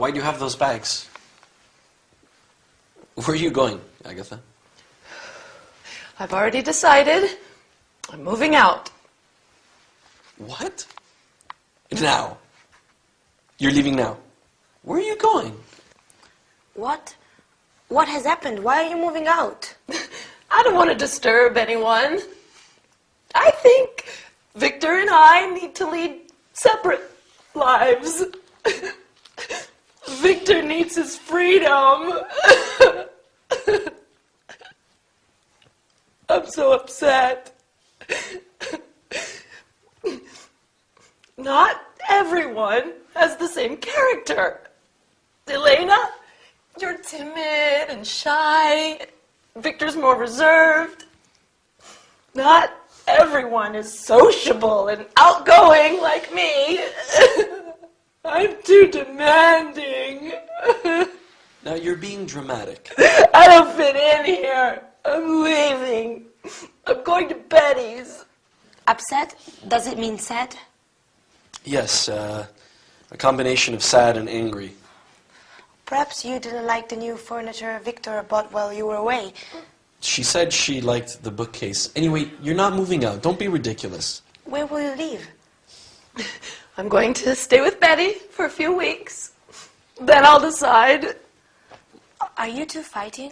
Why do you have those bags? Where are you going, Agatha? I've already decided. I'm moving out. What? Now? You're leaving now? Where are you going? What? What has happened? Why are you moving out? I don't want to disturb anyone. I think Victor and I need to lead separate lives. Victor needs his freedom. I'm so upset. Not everyone has the same character. Elena, you're timid and shy. Victor's more reserved. Not everyone is sociable and outgoing like me. I'm too demanding. Now you're being dramatic. I don't fit in here. I'm leaving. I'm going to Betty's. Upset? Does it mean sad? Yes, a combination of sad and angry. Perhaps you didn't like the new furniture Victor bought while you were away. She said she liked the bookcase. Anyway, you're not moving out. Don't be ridiculous. Where will you leave? I'm going to stay with Betty for a few weeks. Then I'll decide. Are you two fighting?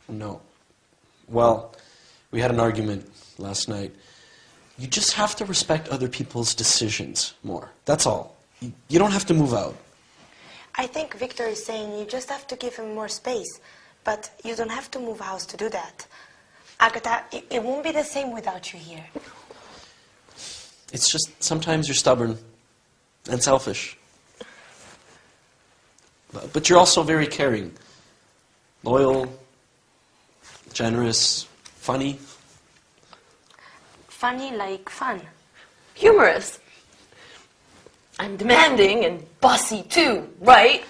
No. Well, we had an argument last night. You just have to respect other people's decisions more. That's all. You don't have to move out. I think Victor is saying you just have to give him more space, but you don't have to move house to do that. Agatha, it won't be the same without you here. It's just sometimes you're stubborn and selfish. But you're also very caring. Loyal, generous, funny. Funny like fun. Humorous. I'm demanding and bossy too, right?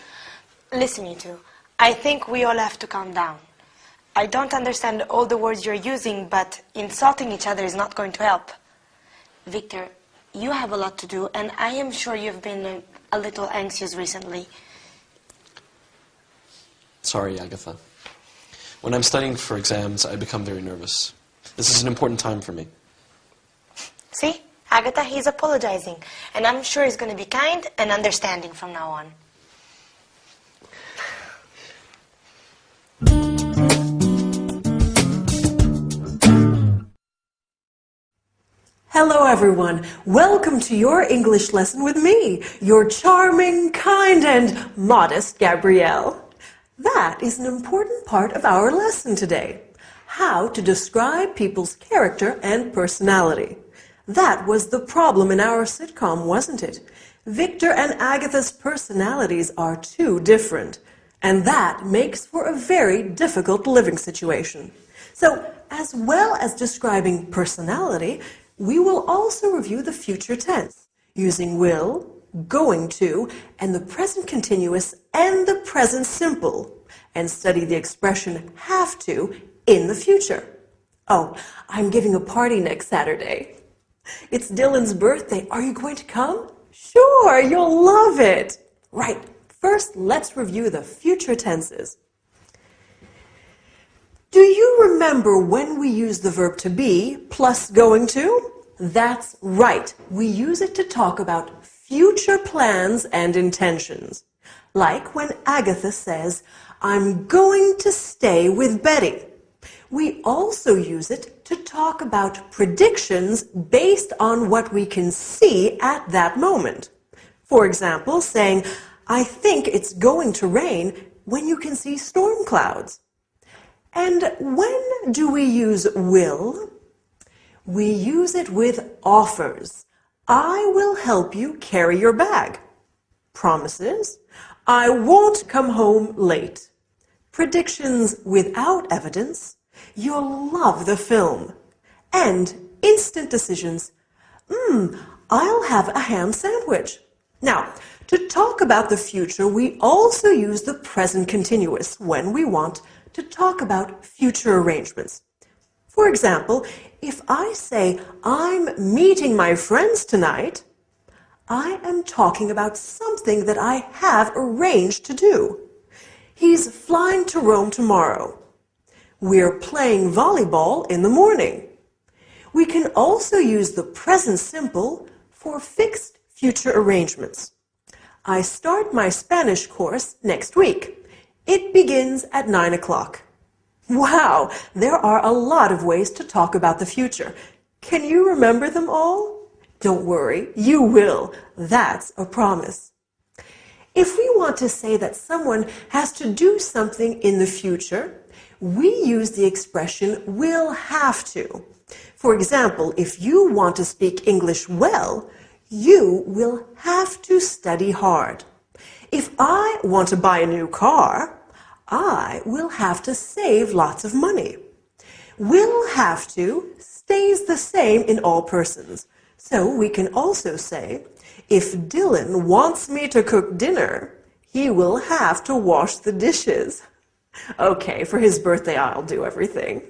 Listen, you two. I think we all have to calm down. I don't understand all the words you're using, but insulting each other is not going to help. Victor, you have a lot to do, and I am sure you've been a little anxious recently. Sorry, Agatha. When I'm studying for exams, I become very nervous. This is an important time for me. See? Agatha, he's apologizing, and I'm sure he's going to be kind and understanding from now on. Hello everyone, welcome to your English lesson with me, your charming, kind and modest Gabrielle. That is an important part of our lesson today, how to describe people's character and personality. That was the problem in our sitcom, wasn't it? Victor and Agatha's personalities are too different, and that makes for a very difficult living situation. So, as well as describing personality, we will also review the future tense, using will, going to, and the present continuous and the present simple, and study the expression have to in the future. Oh, I'm giving a party next Saturday. It's Dylan's birthday. Are you going to come? Sure, you'll love it. Right, first let's review the future tenses. Do you remember when we use the verb to be plus going to? That's right. We use it to talk about future plans and intentions. Like when Agatha says, I'm going to stay with Betty. We also use it to talk about predictions based on what we can see at that moment. For example, saying, I think it's going to rain when you can see storm clouds. And when do we use will? We use it with offers. I will help you carry your bag. Promises. I won't come home late. Predictions without evidence. You'll love the film. And instant decisions. I'll have a ham sandwich. Now, to talk about the future, we also use the present continuous when we want to talk about future arrangements. For example, if I say, I'm meeting my friends tonight, I am talking about something that I have arranged to do. He's flying to Rome tomorrow. We're playing volleyball in the morning. We can also use the present simple for fixed future arrangements. I start my Spanish course next week. It begins at 9 o'clock. Wow, there are a lot of ways to talk about the future. Can you remember them all? Don't worry, you will. That's a promise. If we want to say that someone has to do something in the future, we use the expression will have to. For example, if you want to speak English well, you will have to study hard. If I want to buy a new car, I will have to save lots of money. Will have to stays the same in all persons. So we can also say, if Dylan wants me to cook dinner, he will have to wash the dishes. Okay, for his birthday I'll do everything.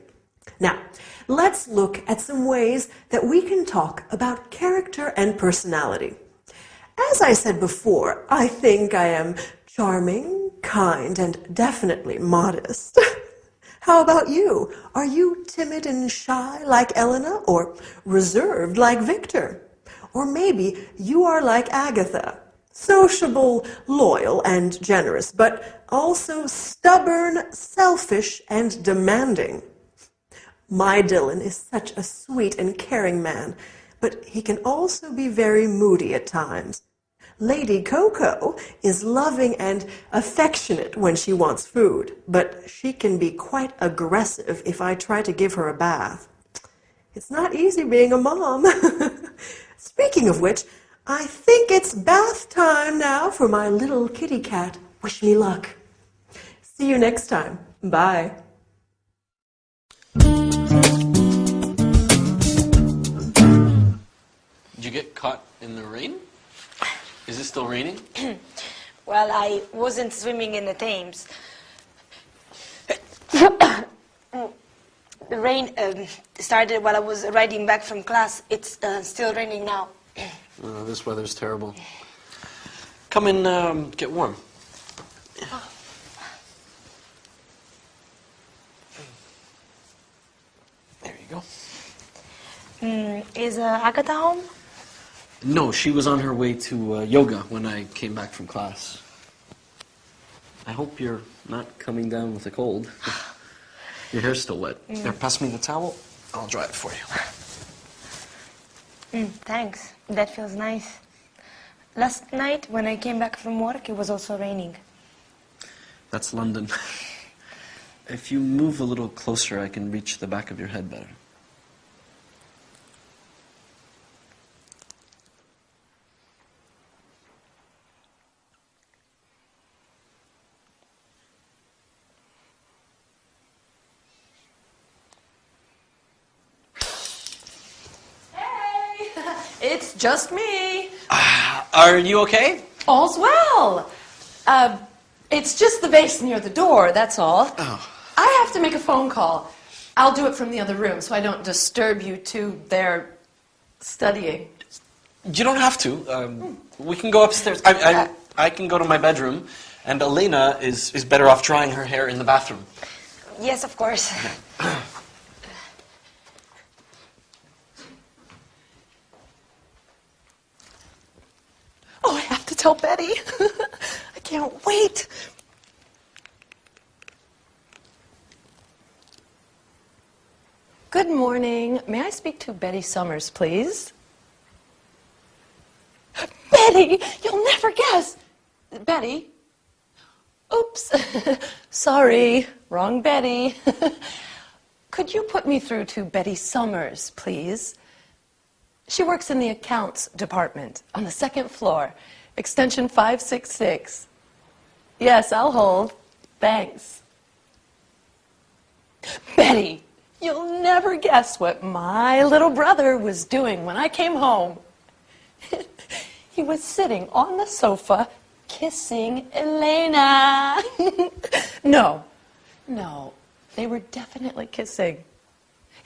Now, let's look at some ways that we can talk about character and personality. As I said before, I think I am charming, kind, and definitely modest. How about you? Are you timid and shy like Elena, or reserved like Victor? Or maybe you are like Agatha, sociable, loyal, and generous, but also stubborn, selfish, and demanding. My Dylan is such a sweet and caring man, but he can also be very moody at times. Lady Coco is loving and affectionate when she wants food, but she can be quite aggressive if I try to give her a bath. It's not easy being a mom. Speaking of which, I think it's bath time now for my little kitty cat. Wish me luck. See you next time. Bye. Did you get caught in the rain? Is it still raining? Well, I wasn't swimming in the Thames. The rain started while I was riding back from class. It's still raining now. Oh, this weather's terrible. Come and get warm. There you go. Is Agatha home? No, she was on her way to yoga when I came back from class. I hope you're not coming down with a cold. Your hair's still wet. There, pass me the towel. I'll dry it for you. Thanks. That feels nice. Last night, when I came back from work, it was also raining. That's London. If you move a little closer, I can reach the back of your head better. It's just me. Are you okay? All's well. It's just the vase near the door, that's all. Oh. I have to make a phone call. I'll do it from the other room so I don't disturb you two there studying. You don't have to. We can go upstairs. I can go to my bedroom, and Elena is better off drying her hair in the bathroom. Yes, of course. Oh, I have to tell Betty. I can't wait. Good morning. May I speak to Betty Summers, please? Betty, you'll never guess. Betty? Oops. Sorry, wrong Betty. Could you put me through to Betty Summers, please? She works in the accounts department on the second floor, extension 566. Yes, I'll hold. Thanks. Betty, you'll never guess what my little brother was doing when I came home. He was sitting on the sofa kissing Elena. No, they were definitely kissing.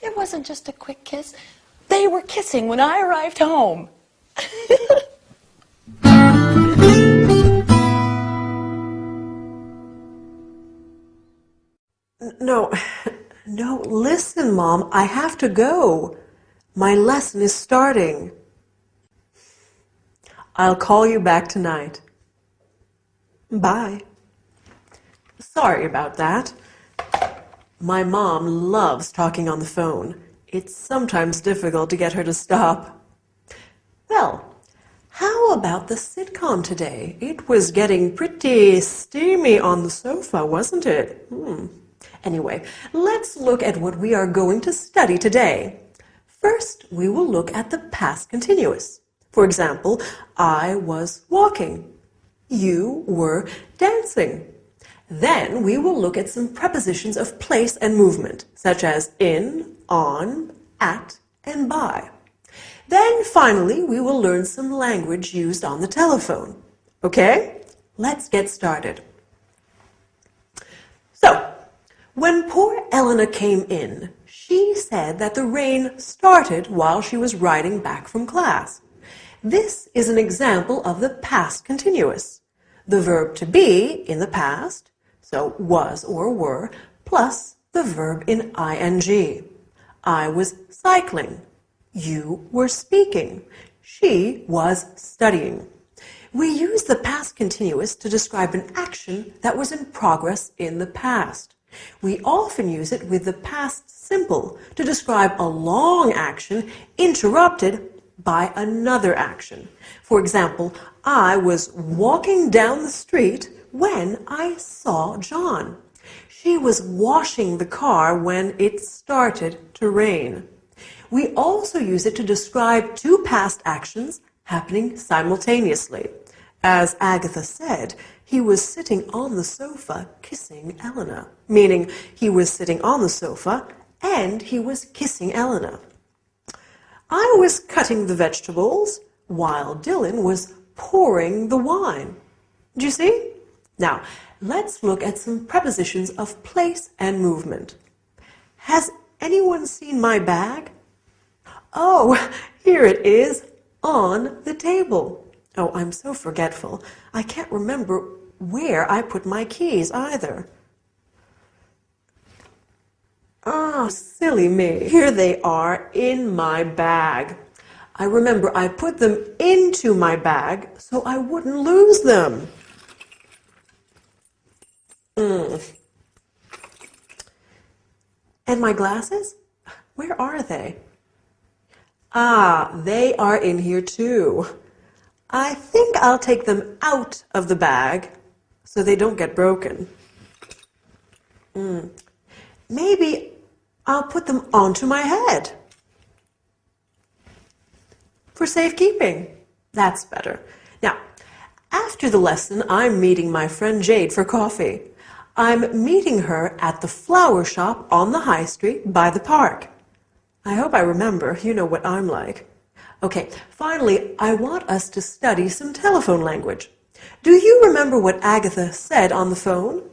It wasn't just a quick kiss. They were kissing when I arrived home. No, no, listen, Mom, I have to go. My lesson is starting. I'll call you back tonight. Bye. Sorry about that. My mom loves talking on the phone. It's sometimes difficult to get her to stop. Well, how about the sitcom today? It was getting pretty steamy on the sofa, wasn't it? Anyway, let's look at what we are going to study today. First, we will look at the past continuous. For example, I was walking. You were dancing. Then we will look at some prepositions of place and movement, such as in, on, at, and by. Then finally, we will learn some language used on the telephone. Okay? Let's get started. So, when poor Elena came in, she said that the rain started while she was riding back from class. This is an example of the past continuous. The verb to be in the past, so was or were, plus the verb in ing. I was cycling. You were speaking. She was studying. We use the past continuous to describe an action that was in progress in the past. We often use it with the past simple to describe a long action interrupted by another action. For example, I was walking down the street when I saw John. She was washing the car when it started to rain. We also use it to describe two past actions happening simultaneously. As Agatha said, he was sitting on the sofa kissing Elena, meaning he was sitting on the sofa and he was kissing Elena. I was cutting the vegetables while Dylan was pouring the wine. Do you see? Now, let's look at some prepositions of place and movement. Has anyone seen my bag? Oh, here it is on the table. Oh, I'm so forgetful. I can't remember where I put my keys either. Oh, silly me. Here they are in my bag. I remember I put them into my bag so I wouldn't lose them. And my glasses? Where are they? Ah, they are in here too. I think I'll take them out of the bag so they don't get broken. Maybe I'll put them onto my head for safekeeping. That's better. Now, after the lesson, I'm meeting my friend Jade for coffee. I'm meeting her at the flower shop on the high street by the park. I hope I remember. You know what I'm like. Okay, finally, I want us to study some telephone language. Do you remember what Agatha said on the phone?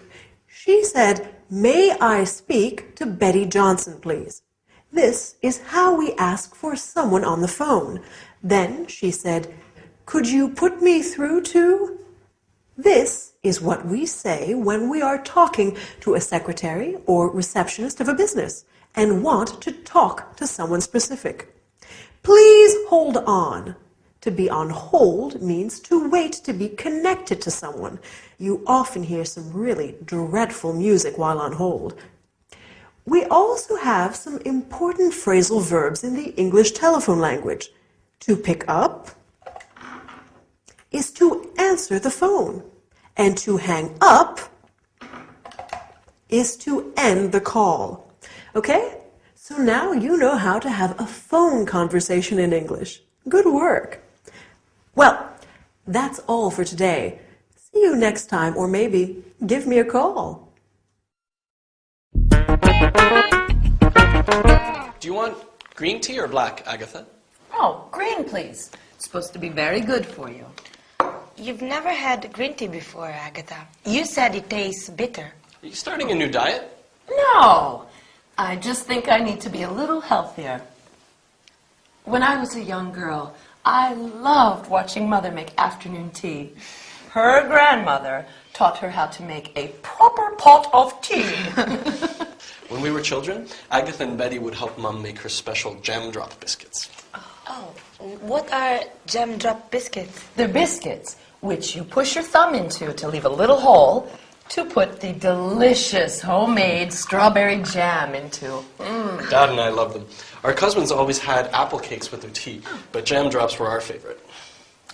She said, "May I speak to Betty Johnson, please?" This is how we ask for someone on the phone. Then she said, "Could you put me through to?" This is what we say when we are talking to a secretary or receptionist of a business and want to talk to someone specific. Please hold on. To be on hold means to wait to be connected to someone. You often hear some really dreadful music while on hold. We also have some important phrasal verbs in the English telephone language. To pick up is to answer the phone, and to hang up is to end the call. Okay? So now you know how to have a phone conversation in English. Good work. Well, that's all for today. See you next time, or maybe give me a call. Do you want green tea or black, Agatha? Oh, green, please. It's supposed to be very good for you. You've never had green tea before, Agatha. You said it tastes bitter. Are you starting a new diet? No, I just think I need to be a little healthier. When I was a young girl, I loved watching Mother make afternoon tea. Her grandmother taught her how to make a proper pot of tea. When we were children, Agatha and Betty would help Mum make her special jam drop biscuits. Oh, what are jam drop biscuits? They're biscuits, which you push your thumb into to leave a little hole to put the delicious homemade strawberry jam into. Dad and I love them. Our cousins always had apple cakes with their tea, but jam drops were our favorite.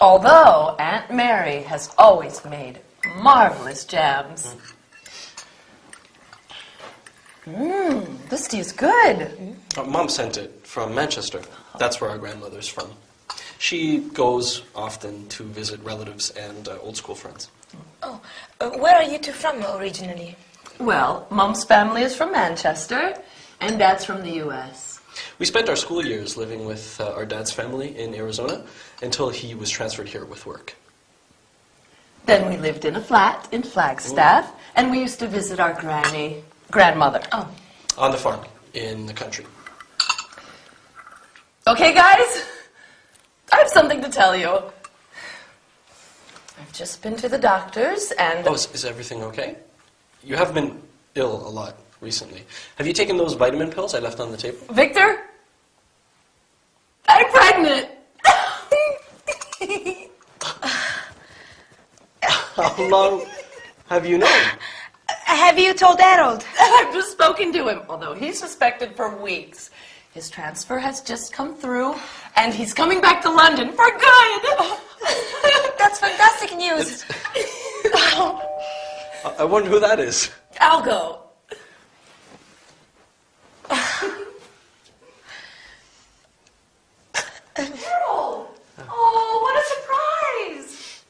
Although Aunt Mary has always made marvelous jams. This tea is good. Mom sent it from Manchester. That's where our grandmother's from. She goes often to visit relatives and old school friends. Oh, where are you two from originally? Well, Mom's family is from Manchester, and Dad's from the U.S. We spent our school years living with our dad's family in Arizona until he was transferred here with work. Then we lived in a flat in Flagstaff, and we used to visit our grandmother. Oh. On the farm, in the country. Okay, guys, I have something to tell you. I've just been to the doctor's and... Oh, is everything okay? You have been ill a lot recently. Have you taken those vitamin pills I left on the table? Victor? I'm pregnant! How long have you known? Have you told Harold? I've just spoken to him, although he's suspected for weeks. His transfer has just come through, and he's coming back to London for good! That's fantastic news. I wonder who that is. I'll go. Harold! Oh, what a surprise!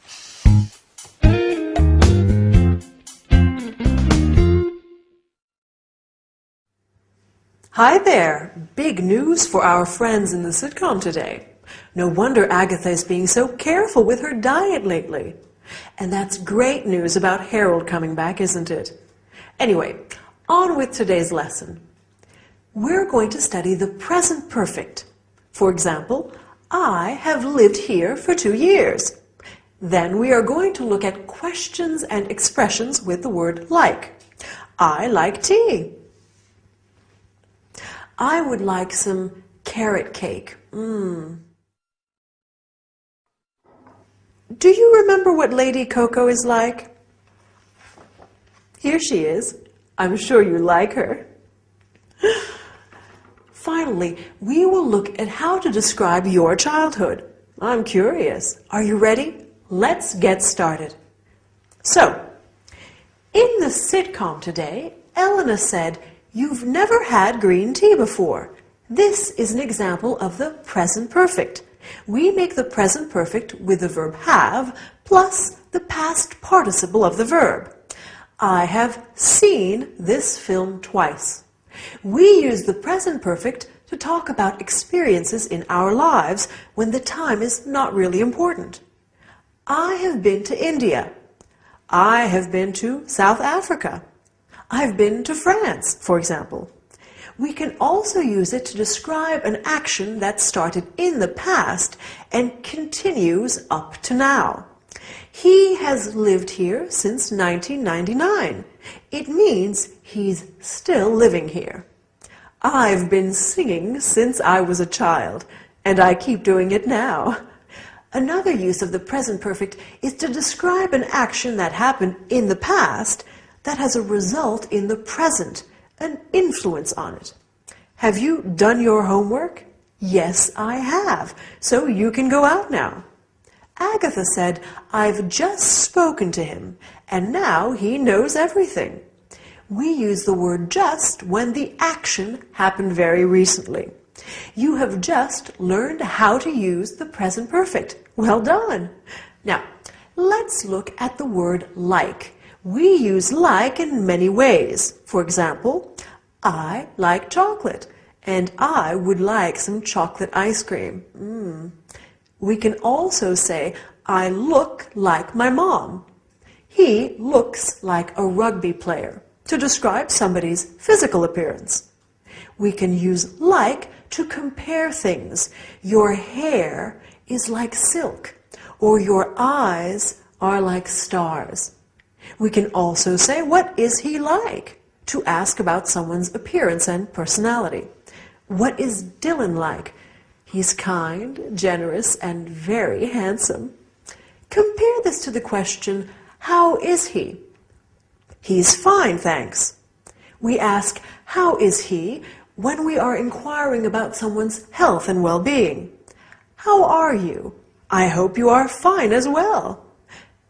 Hi there! Big news for our friends in the sitcom today. No wonder Agatha is being so careful with her diet lately. And that's great news about Harold coming back, isn't it? Anyway, on with today's lesson. We're going to study the present perfect. For example, I have lived here for 2 years. Then we are going to look at questions and expressions with the word like. I like tea. I would like some carrot cake. Do you remember what Lady Coco is like? Here she is. I'm sure you like her. Finally, we will look at how to describe your childhood. I'm curious. Are you ready? Let's get started. So, in the sitcom today, Elena said, "You've never had green tea before." This is an example of the present perfect. We make the present perfect with the verb have plus the past participle of the verb. I have seen this film twice. We use the present perfect to talk about experiences in our lives when the time is not really important. I have been to India. I have been to South Africa. I've been to France, for example. We can also use it to describe an action that started in the past and continues up to now. He has lived here since 1999. It means he's still living here. I've been singing since I was a child, and I keep doing it now. Another use of the present perfect is to describe an action that happened in the past that has a result in the present, an influence on it. Have you done your homework? Yes, I have. So you can go out now. Agatha said, I've just spoken to him, and now he knows everything. We use the word just when the action happened very recently. You have just learned how to use the present perfect. Well done. Now, let's look at the word like. We use like in many ways. For example, I like chocolate, and I would like some chocolate ice cream. We can also say, I look like my mom. He looks like a rugby player, to describe somebody's physical appearance. We can use like to compare things. Your hair is like silk, or your eyes are like stars. We can also say, what is he like? to ask about someone's appearance and personality. What is Dylan like? He's kind, generous, and very handsome. Compare this to the question, how is he? He's fine, thanks. We ask, how is he, when we are inquiring about someone's health and well-being. How are you? I hope you are fine as well.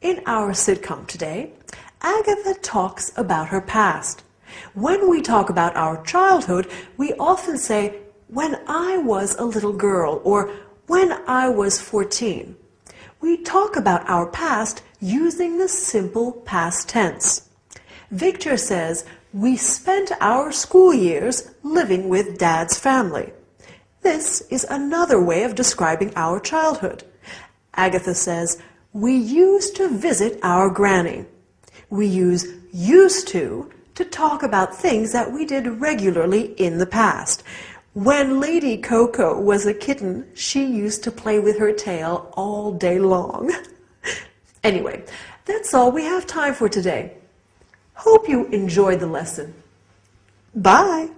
In our sitcom today, Agatha talks about her past. When we talk about our childhood, we often say, when I was a little girl, or when I was 14. We talk about our past using the simple past tense. Victor says, we spent our school years living with Dad's family. This is another way of describing our childhood. Agatha says, we used to visit our granny. We use used to talk about things that we did regularly in the past. When Lady Coco was a kitten, she used to play with her tail all day long. Anyway, that's all we have time for today. Hope you enjoyed the lesson. Bye!